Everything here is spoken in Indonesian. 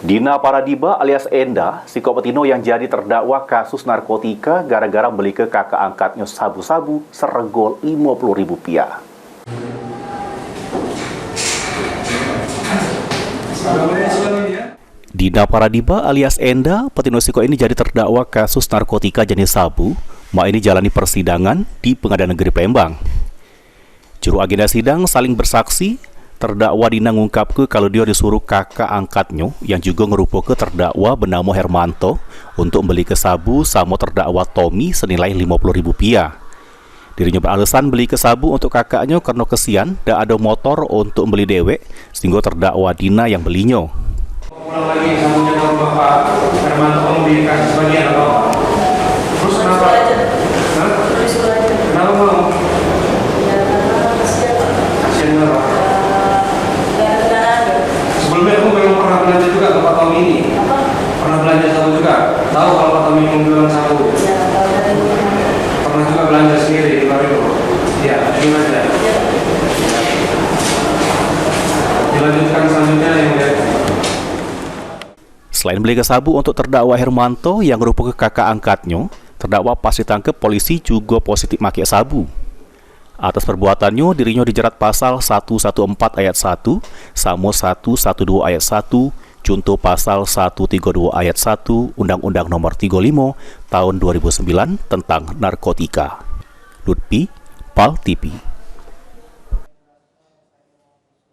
Dina Paradiba alias Enda, psikopatino yang jadi terdakwa kasus narkotika gara-gara beli ke kakak angkatnya sabu-sabu seregol Rp50.000. Dina Paradiba alias Enda, petino psiko ini jadi terdakwa kasus narkotika jenis sabu. Ini jalani persidangan di Pengadilan Negeri Palembang. Juru agenda sidang saling bersaksi. Terdakwa Dina ngungkap kalau dia disuruh kakak angkatnya yang juga ngerupo ke terdakwa bernama Hermanto untuk beli ke sabu sama terdakwa Tommy senilai Rp50.000. Dirinya beralasan beli ke sabu untuk kakaknya karena kesian dan ada motor untuk beli dewek, sehingga terdakwa Dina yang belinya. Pulang lagi sabunya kalau Bapak Hermanto kamu belikan sebagian apa? Terus kenapa? Kenapa mau? Kasian apa? Sebelumnya kamu memang pernah belanja juga ke Pak Tommy ini? Apa? Pernah belanja sabu juga? Tahu kalau Pak Tommy menjual sabu? Ya, pernah juga belanja sendiri di luar itu? Ya, gimana? Ya. Dilanjutkan selanjutnya yang lihat. Selain beli ke sabu untuk terdakwa Hermanto yang merupakan kakak angkatnya, terdakwa pas ditangkap polisi juga positif pakai sabu. Atas perbuatannya, dirinya dijerat pasal 114 ayat 1 sama 112 ayat 1, junto pasal 132 ayat 1 Undang-Undang Nomor 35 Tahun 2009 tentang narkotika. Lutfi, PAL TV.